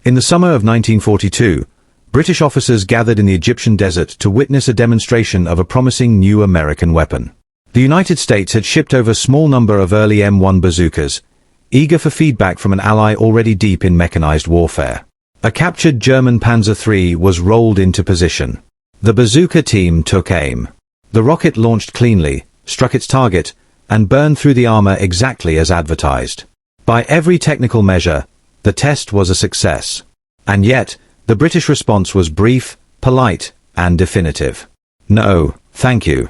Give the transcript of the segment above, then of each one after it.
In the summer of 1942, British officers gathered in the Egyptian desert to witness a demonstration of a promising new American weapon. The United States had shipped over a small number of early M1 bazookas, eager for feedback from an ally already deep in mechanized warfare. A captured German Panzer III was rolled into position. The bazooka team took aim. The rocket launched cleanly, struck its target, and burned through the armor exactly as advertised. By every technical measure, the test was a success. And yet, the British response was brief, polite, and definitive. No, thank you.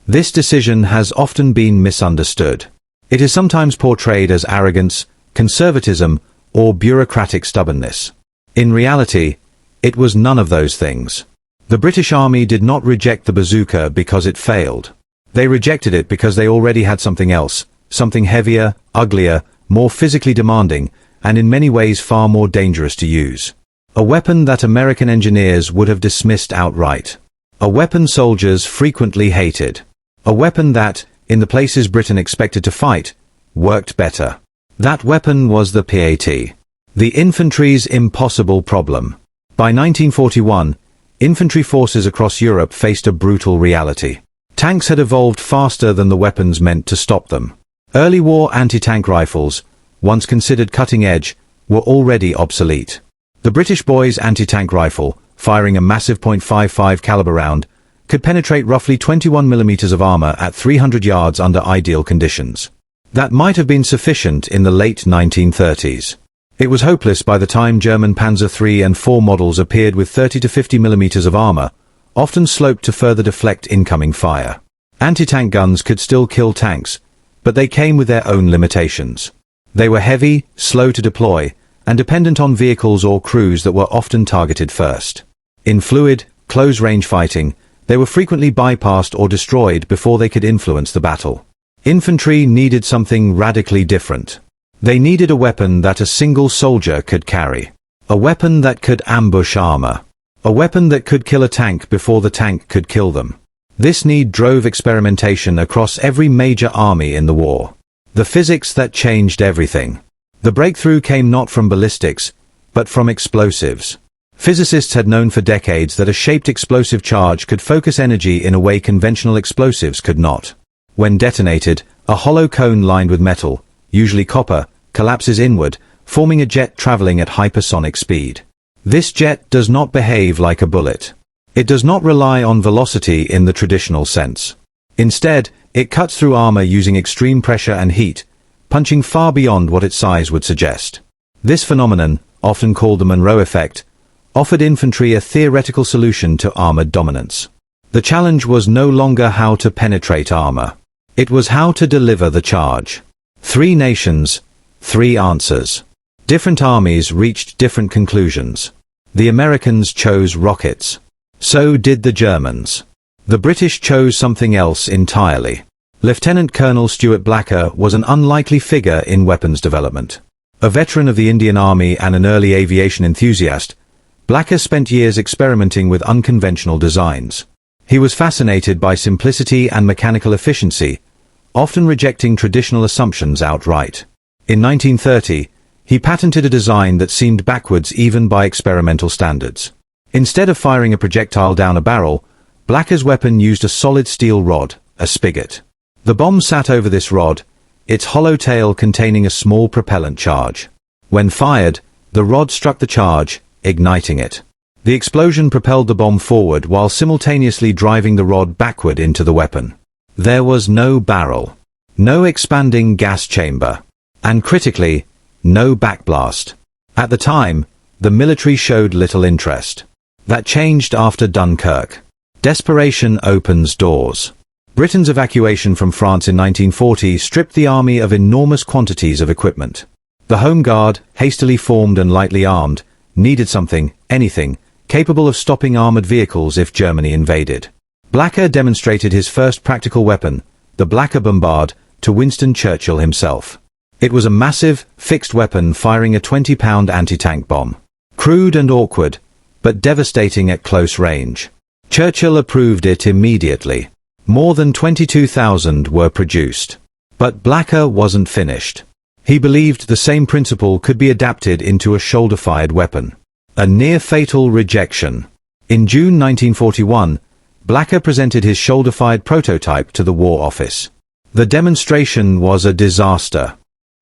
This decision has often been misunderstood. It is sometimes portrayed as arrogance, conservatism, or bureaucratic stubbornness. In reality, it was none of those things. The British Army did not reject the bazooka because it failed. They rejected it because they already had something else, something heavier, uglier, more physically demanding, and in many ways far more dangerous to use. A weapon that American engineers would have dismissed outright. A weapon soldiers frequently hated. A weapon that, in the places Britain expected to fight, worked better. That weapon was the PIAT. The infantry's impossible problem. By 1941, infantry forces across Europe faced a brutal reality. Tanks had evolved faster than the weapons meant to stop them. Early war anti-tank rifles, once considered cutting-edge, were already obsolete. The British Boys anti-tank rifle, firing a massive .55 caliber round, could penetrate roughly 21 millimeters of armor at 300 yards under ideal conditions. That might have been sufficient in the late 1930s. It was hopeless by the time German Panzer III and IV models appeared with 30 to 50 millimeters of armor, often sloped to further deflect incoming fire. Anti-tank guns could still kill tanks, but they came with their own limitations. They were heavy, slow to deploy, and dependent on vehicles or crews that were often targeted first. In fluid, close-range fighting, they were frequently bypassed or destroyed before they could influence the battle. Infantry needed something radically different. They needed a weapon that a single soldier could carry. A weapon that could ambush armor. A weapon that could kill a tank before the tank could kill them. This need drove experimentation across every major army in the war. The physics that changed everything. The breakthrough came not from ballistics, but from explosives. Physicists had known for decades that a shaped explosive charge could focus energy in a way conventional explosives could not. When detonated, a hollow cone lined with metal, usually copper, collapses inward, forming a jet traveling at hypersonic speed. This jet does not behave like a bullet. It does not rely on velocity in the traditional sense. Instead, it cuts through armor using extreme pressure and heat, punching far beyond what its size would suggest. This phenomenon, often called the Monroe effect, offered infantry a theoretical solution to armored dominance. The challenge was no longer how to penetrate armor. It was how to deliver the charge. 3 nations, 3 answers. Different armies reached different conclusions. The Americans chose rockets. So did the Germans. The British chose something else entirely. Lieutenant Colonel Stuart Blacker was an unlikely figure in weapons development. A veteran of the Indian Army and an early aviation enthusiast, Blacker spent years experimenting with unconventional designs. He was fascinated by simplicity and mechanical efficiency, often rejecting traditional assumptions outright. In 1930, he patented a design that seemed backwards even by experimental standards. Instead of firing a projectile down a barrel, Blacker's weapon used a solid steel rod, a spigot. The bomb sat over this rod, its hollow tail containing a small propellant charge. When fired, the rod struck the charge, igniting it. The explosion propelled the bomb forward while simultaneously driving the rod backward into the weapon. There was no barrel, no expanding gas chamber, and critically, no backblast. At the time, the military showed little interest. That changed after Dunkirk. Desperation opens doors. Britain's evacuation from France in 1940 stripped the army of enormous quantities of equipment. The Home Guard, hastily formed and lightly armed, needed something, anything, capable of stopping armored vehicles if Germany invaded. Blacker demonstrated his first practical weapon, the Blacker Bombard, to Winston Churchill himself. It was a massive, fixed weapon firing a 20-pound anti-tank bomb. Crude and awkward, but devastating at close range. Churchill approved it immediately. More than 22,000 were produced. But Blacker wasn't finished. He believed the same principle could be adapted into a shoulder-fired weapon. A near-fatal rejection. In June 1941, Blacker presented his shoulder-fired prototype to the War Office. The demonstration was a disaster.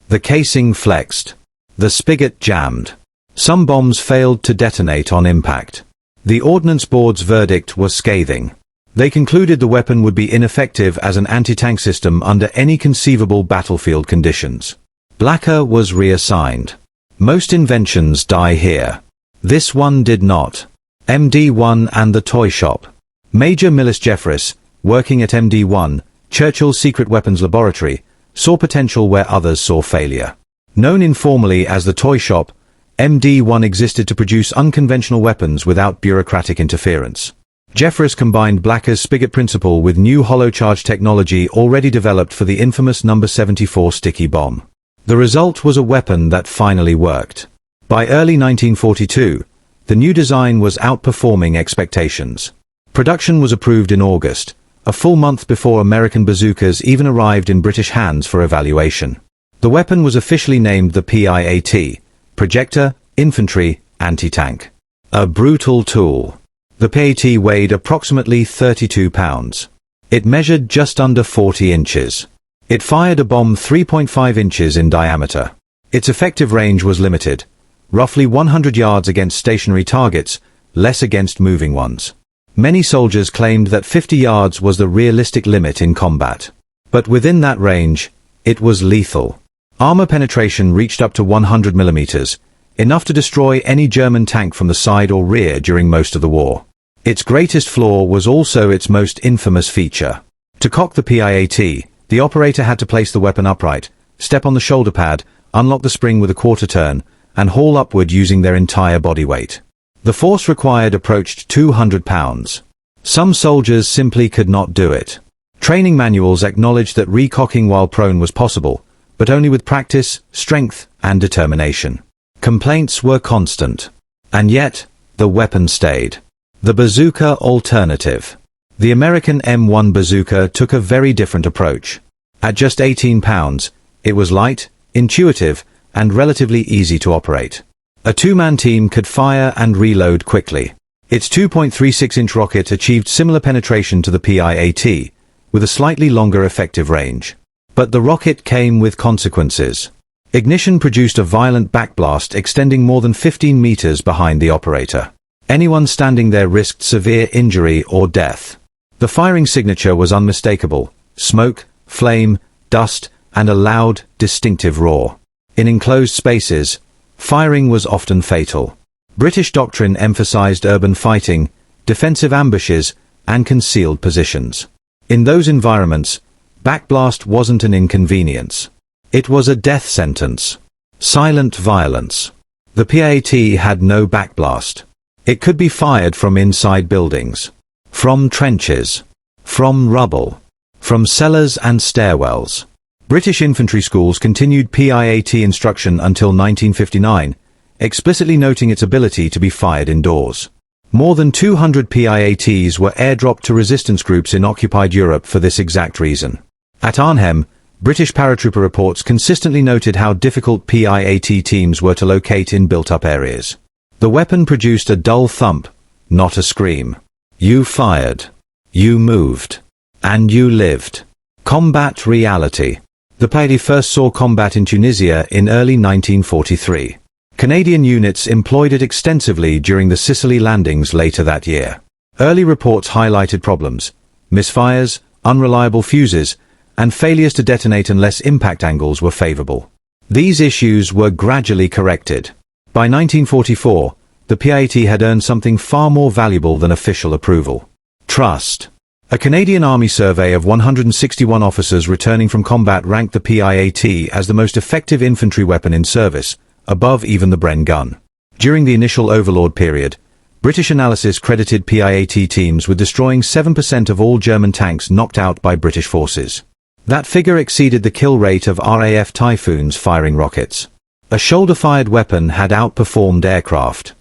The casing flexed. The spigot jammed. Some bombs failed to detonate on impact. The Ordnance Board's verdict was scathing. They concluded the weapon would be ineffective as an anti-tank system under any conceivable battlefield conditions. Blacker was reassigned. Most inventions die here. This one did not. MD1 and the toy shop. Major Millis Jeffress, working at MD1, Churchill's secret weapons laboratory, saw potential where others saw failure. Known informally as the toy shop, MD1 existed to produce unconventional weapons without bureaucratic interference. Jeffress combined Blacker's spigot principle with new hollow charge technology already developed for the infamous No. 74 sticky bomb. The result was a weapon that finally worked. By early 1942, the new design was outperforming expectations. Production was approved in August, a full month before American bazookas even arrived in British hands for evaluation. The weapon was officially named the PIAT, Projector, Infantry, Anti-Tank. A brutal tool. The PIAT weighed approximately 32 pounds. It measured just under 40 inches. It fired a bomb 3.5 inches in diameter. Its effective range was limited, roughly 100 yards against stationary targets, less against moving ones. Many soldiers claimed that 50 yards was the realistic limit in combat. But within that range, it was lethal. Armor penetration reached up to 100 millimeters, enough to destroy any German tank from the side or rear during most of the war. Its greatest flaw was also its most infamous feature. To cock the PIAT, the operator had to place the weapon upright, step on the shoulder pad, unlock the spring with a quarter turn, and haul upward using their entire body weight. The force required approached 200 pounds. Some soldiers simply could not do it. Training manuals acknowledged that recocking while prone was possible, but only with practice, strength, and determination. Complaints were constant. And yet, the weapon stayed. The bazooka alternative. The American M1 Bazooka took a very different approach. At just 18 pounds, it was light, intuitive, and relatively easy to operate. A two-man team could fire and reload quickly. Its 2.36-inch rocket achieved similar penetration to the PIAT, with a slightly longer effective range. But the rocket came with consequences. Ignition produced a violent backblast extending more than 15 meters behind the operator. Anyone standing there risked severe injury or death. The firing signature was unmistakable: smoke, flame, dust, and a loud, distinctive roar. In enclosed spaces, firing was often fatal. British doctrine emphasized urban fighting, defensive ambushes, and concealed positions. In those environments, backblast wasn't an inconvenience. It was a death sentence. Silent violence. The PIAT had no backblast. It could be fired from inside buildings, from trenches, from rubble, from cellars and stairwells. British infantry schools continued PIAT instruction until 1959, explicitly noting its ability to be fired indoors. More than 200 PIATs were airdropped to resistance groups in occupied Europe for this exact reason. At Arnhem, British paratrooper reports consistently noted how difficult PIAT teams were to locate in built-up areas. The weapon produced a dull thump, not a scream. You fired. You moved. And you lived. Combat reality. The PIAT first saw combat in Tunisia in early 1943. Canadian units employed it extensively during the Sicily landings later that year. Early reports highlighted problems: misfires, unreliable fuses, and failures to detonate unless impact angles were favorable. These issues were gradually corrected. By 1944, the PIAT had earned something far more valuable than official approval: trust. A Canadian Army survey of 161 officers returning from combat ranked the PIAT as the most effective infantry weapon in service, above even the Bren gun. During the initial Overlord period, British analysis credited PIAT teams with destroying 7% of all German tanks knocked out by British forces. That figure exceeded the kill rate of RAF Typhoons firing rockets. A shoulder-fired weapon had outperformed aircraft.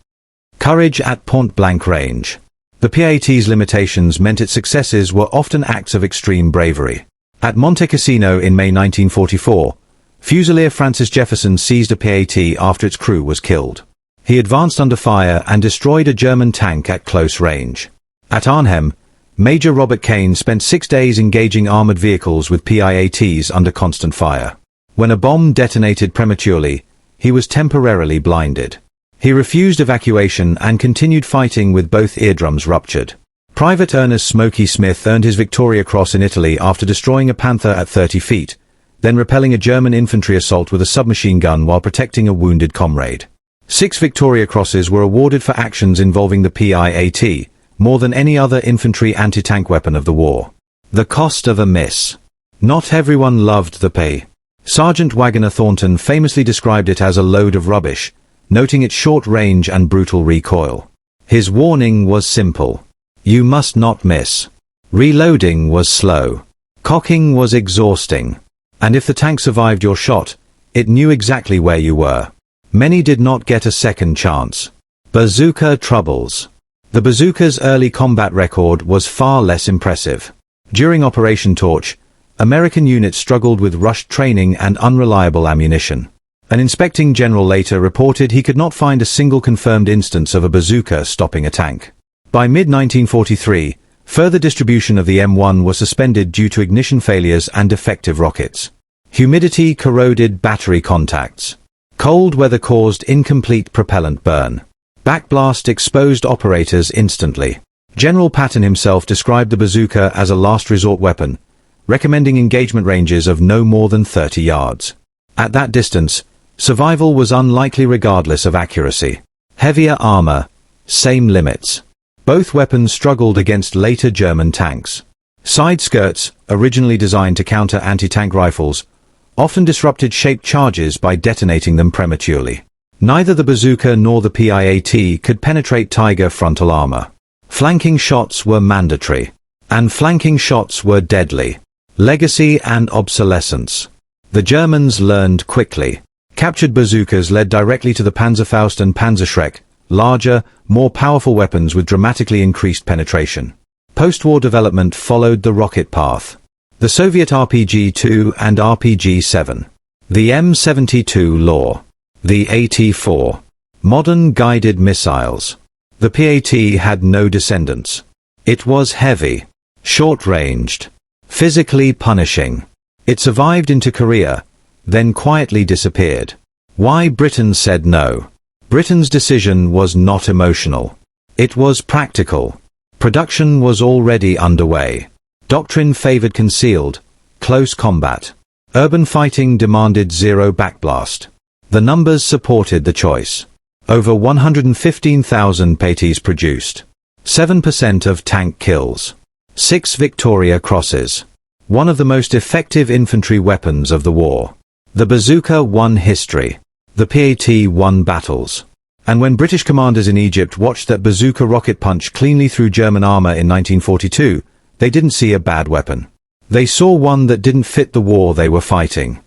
Courage at point-blank range. The PIAT's limitations meant its successes were often acts of extreme bravery. At Monte Cassino in May 1944, Fusilier Francis Jefferson seized a PIAT after its crew was killed. He advanced under fire and destroyed a German tank at close range. At Arnhem, Major Robert Kane spent 6 days engaging armored vehicles with PIATs under constant fire. When a bomb detonated prematurely, he was temporarily blinded. He refused evacuation and continued fighting with both eardrums ruptured. Private Ernest "Smoky" Smith earned his Victoria Cross in Italy after destroying a Panther at 30 feet, then repelling a German infantry assault with a submachine gun while protecting a wounded comrade. 6 Victoria Crosses were awarded for actions involving the PIAT, more than any other infantry anti-tank weapon of the war. The cost of a miss. Not everyone loved the PIAT. Sergeant Waggoner Thornton famously described it as a load of rubbish, noting its short range and brutal recoil. His warning was simple. You must not miss. Reloading was slow. Cocking was exhausting. And if the tank survived your shot, it knew exactly where you were. Many did not get a second chance. Bazooka troubles. The bazooka's early combat record was far less impressive. During Operation Torch, American units struggled with rushed training and unreliable ammunition. An inspecting general later reported he could not find a single confirmed instance of a bazooka stopping a tank. By mid-1943, further distribution of the M1 was suspended due to ignition failures and defective rockets. Humidity corroded battery contacts. Cold weather caused incomplete propellant burn. Backblast exposed operators instantly. General Patton himself described the bazooka as a last resort weapon, recommending engagement ranges of no more than 30 yards. At that distance, survival was unlikely regardless of accuracy. Heavier armor, same limits. Both weapons struggled against later German tanks. Side skirts, originally designed to counter anti-tank rifles, often disrupted shaped charges by detonating them prematurely. Neither the bazooka nor the PIAT could penetrate Tiger frontal armor. Flanking shots were mandatory. And flanking shots were deadly. Legacy and obsolescence. The Germans learned quickly. Captured bazookas led directly to the Panzerfaust and Panzerschreck, larger, more powerful weapons with dramatically increased penetration. Post-war development followed the rocket path. The Soviet RPG-2 and RPG-7. The M72 Law. The AT-4. Modern guided missiles. The PIAT had no descendants. It was heavy, short-ranged, physically punishing. It survived into Korea, then quietly disappeared. Why Britain said no? Britain's decision was not emotional. It was practical. Production was already underway. Doctrine favored concealed, close combat. Urban fighting demanded zero backblast. The numbers supported the choice. Over 115,000 PIATs produced. 7% of tank kills. 6 Victoria Crosses. One of the most effective infantry weapons of the war. The bazooka won history. The PIAT won battles. And when British commanders in Egypt watched that bazooka rocket punch cleanly through German armor in 1942, they didn't see a bad weapon. They saw one that didn't fit the war they were fighting.